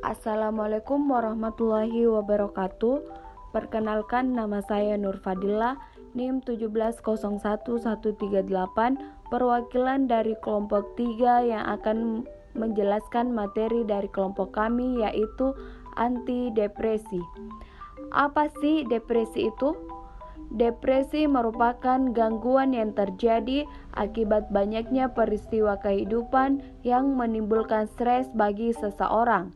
Assalamualaikum warahmatullahi wabarakatuh. Perkenalkan, nama saya Nur Fadila, NIM 1701138, perwakilan dari kelompok 3 yang akan menjelaskan materi dari kelompok kami, yaitu antidepresi. Apa sih depresi itu? Depresi merupakan gangguan yang terjadi akibat banyaknya peristiwa kehidupan yang menimbulkan stres bagi seseorang.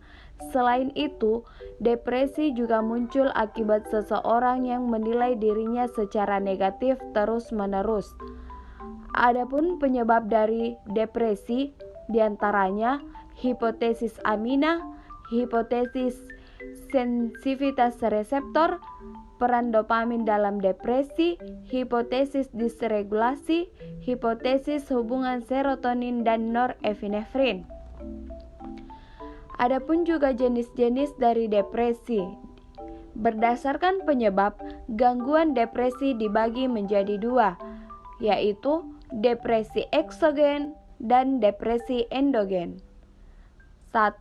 Selain itu, depresi juga muncul akibat seseorang yang menilai dirinya secara negatif terus-menerus. Adapun penyebab dari depresi diantaranya hipotesis amina, hipotesis sensitivitas reseptor, peran dopamin dalam depresi, hipotesis disregulasi, hipotesis hubungan serotonin dan norepinefrin. Adapun juga jenis-jenis dari depresi. Berdasarkan penyebab, gangguan depresi dibagi menjadi dua, yaitu depresi eksogen dan depresi endogen. 1.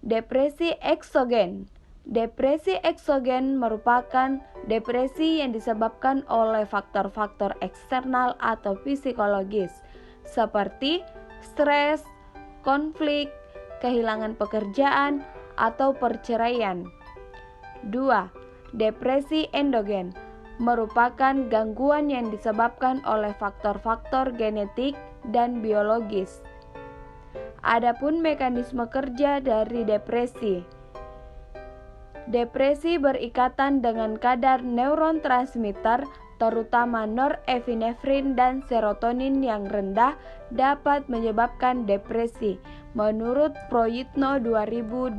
Depresi eksogen. Depresi eksogen merupakan depresi yang disebabkan oleh faktor-faktor eksternal atau psikologis, seperti stres, konflik, kehilangan pekerjaan, atau perceraian. 2. Depresi endogen merupakan gangguan yang disebabkan oleh faktor-faktor genetik dan biologis. Adapun mekanisme kerja dari depresi. Depresi berikatan dengan kadar neurotransmitter, terutama norepinefrin dan serotonin yang rendah, dapat menyebabkan depresi, menurut Proyitno 2008.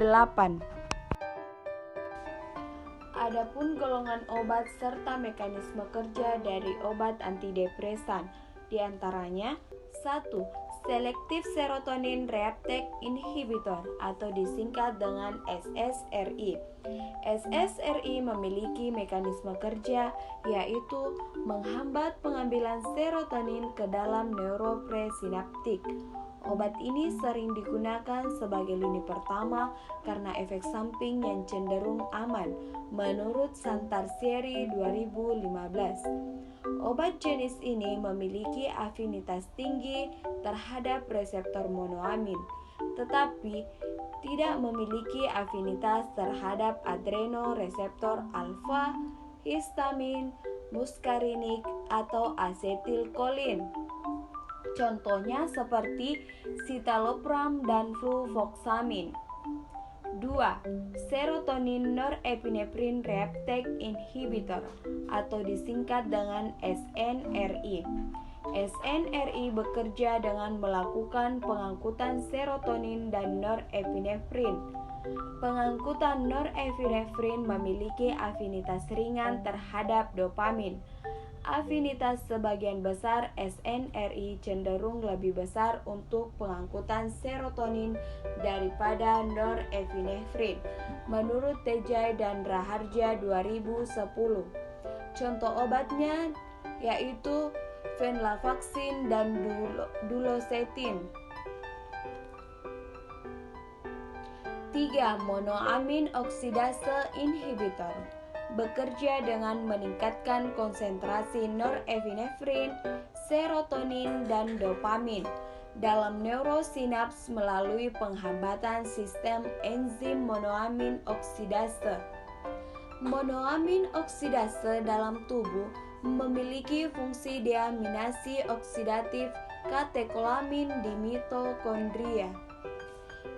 Adapun golongan obat serta mekanisme kerja dari obat antidepresan, diantaranya 1. Selective Serotonin Reuptake Inhibitor atau disingkat dengan SSRI. SSRI memiliki mekanisme kerja yaitu menghambat pengambilan serotonin ke dalam neuropresinaptik. Obat ini sering digunakan sebagai lini pertama karena efek samping yang cenderung aman, menurut Santarsieri 2015. Obat jenis ini memiliki afinitas tinggi terhadap reseptor monoamin, tetapi tidak memiliki afinitas terhadap adrenoreseptor alfa, histamin, muskarinik, atau asetilkolin. Contohnya seperti citalopram dan fluvoxamin. 2. Serotonin norepinefrin reuptake inhibitor atau disingkat dengan SNRI. SNRI bekerja dengan melakukan pengangkutan serotonin dan norepinefrin. Pengangkutan norepinefrin memiliki afinitas ringan terhadap dopamin. Afinitas sebagian besar SNRI cenderung lebih besar untuk pengangkutan serotonin daripada norepinefrin, menurut Tejai dan Raharja 2010. Contoh obatnya yaitu venlafaxine dan duloxetine. 3. Monoamin oksidase inhibitor bekerja dengan meningkatkan konsentrasi norepinefrin, serotonin, dan dopamin dalam neurosinaps melalui penghambatan sistem enzim monoamin oksidase. Monoamin oksidase dalam tubuh memiliki fungsi deaminasi oksidatif katekolamin di mitokondria.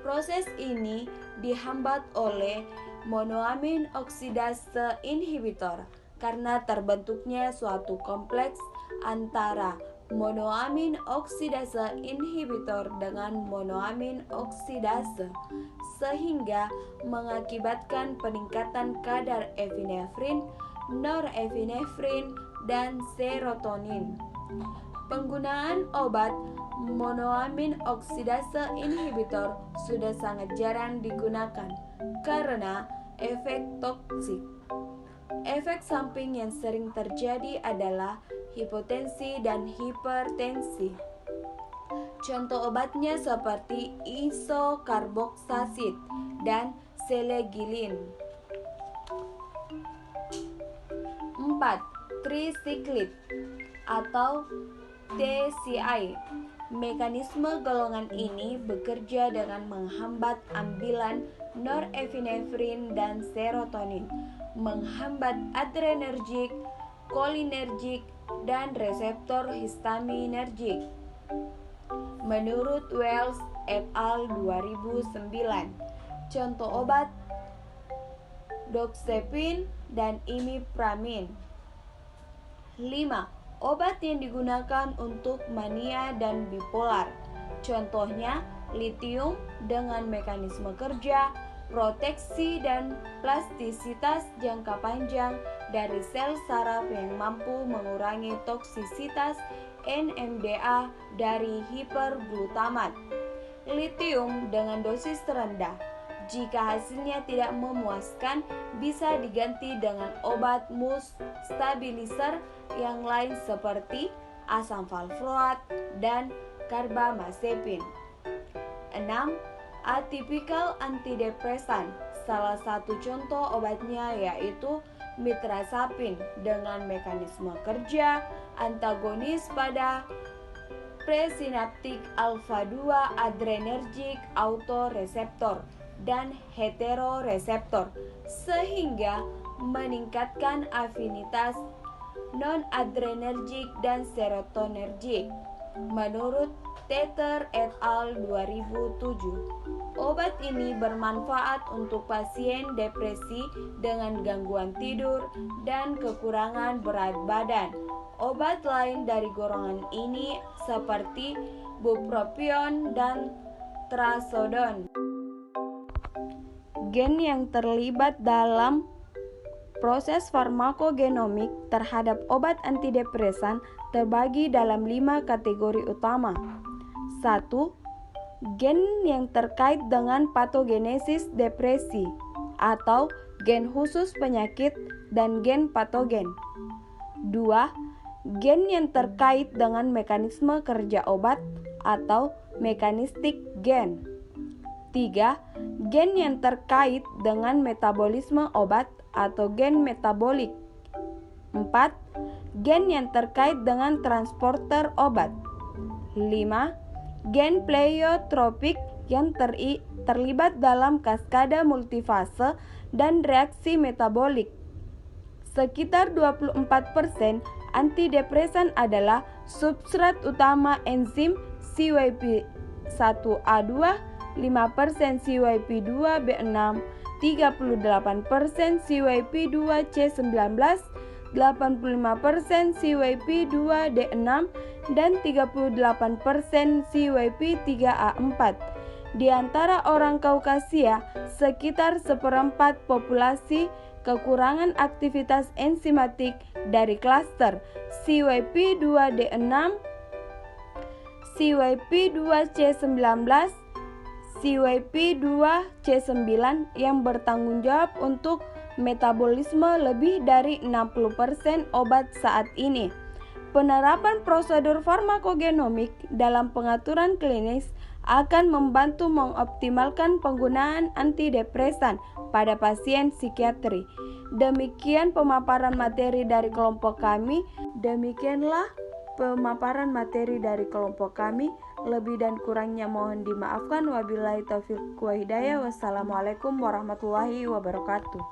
Proses ini dihambat oleh monoamin oksidase inhibitor karena terbentuknya suatu kompleks antara monoamin oksidase inhibitor dengan monoamin oksidase, sehingga mengakibatkan peningkatan kadar epinefrin, norepinefrin, dan serotonin. Penggunaan obat monoamin oksidase inhibitor sudah sangat jarang digunakan karena efek toksik. Efek samping yang sering terjadi adalah hipotensi dan hipertensi. Contoh obatnya seperti isokarboksasid dan selegilin. 4. Trisiklit atau TCI. Mekanisme golongan ini bekerja dengan menghambat ambilan norepinefrin dan serotonin, menghambat adrenergik, kolinergik, dan reseptor histaminergik. Menurut Wells et al. 2009, contoh obat doxepin dan imipramine. 5. Obat yang digunakan untuk mania dan bipolar. Contohnya litium dengan mekanisme kerja, proteksi dan plastisitas jangka panjang dari sel saraf yang mampu mengurangi toksisitas NMDA dari hiperglutamat. Litium dengan dosis rendah. Jika hasilnya tidak memuaskan, bisa diganti dengan obat mood stabilizer yang lain seperti asam valproat dan carbamazepin. 6. Atypical antidepresan. Salah satu contoh obatnya yaitu mirtazapin dengan mekanisme kerja antagonis pada presinaptik alfa 2 adrenergic autoreseptor dan heteroreseptor sehingga meningkatkan afinitas non-adrenergik dan serotonergik. Menurut Teter et al. 2007, obat ini bermanfaat untuk pasien depresi dengan gangguan tidur dan kekurangan berat badan. Obat lain dari golongan ini seperti bupropion dan trazodone. Gen yang terlibat dalam proses farmakogenomik terhadap obat antidepresan terbagi dalam 5 kategori utama. 1. Gen yang terkait dengan patogenesis depresi atau gen khusus penyakit dan gen patogen. 2. Gen yang terkait dengan mekanisme kerja obat atau mekanistik gen. 3. Gen yang terkait dengan metabolisme obat atau gen metabolik. 4. Gen yang terkait dengan transporter obat. 5. Gen pleiotropik yang terlibat dalam kaskade multifase dan reaksi metabolik. Sekitar 24% antidepresan adalah substrat utama enzim CYP1A2, 5% CYP2B6, 38% CYP2C19, 85% CYP2D6, dan 38% CYP3A4. Di antara orang Kaukasia, sekitar seperempat populasi kekurangan aktivitas enzimatik dari klaster CYP2D6, CYP2C19, CYP2C9 yang bertanggung jawab untuk metabolisme lebih dari 60% obat saat ini. Penerapan prosedur farmakogenomik dalam pengaturan klinis akan membantu mengoptimalkan penggunaan antidepresan pada pasien psikiatri. Demikian pemaparan materi dari kelompok kami. Demikianlah pemaparan materi dari kelompok kami. Lebih dan kurangnya mohon dimaafkan. Wabillahi taufiq wa hidayah. Wassalamualaikum warahmatullahi wabarakatuh.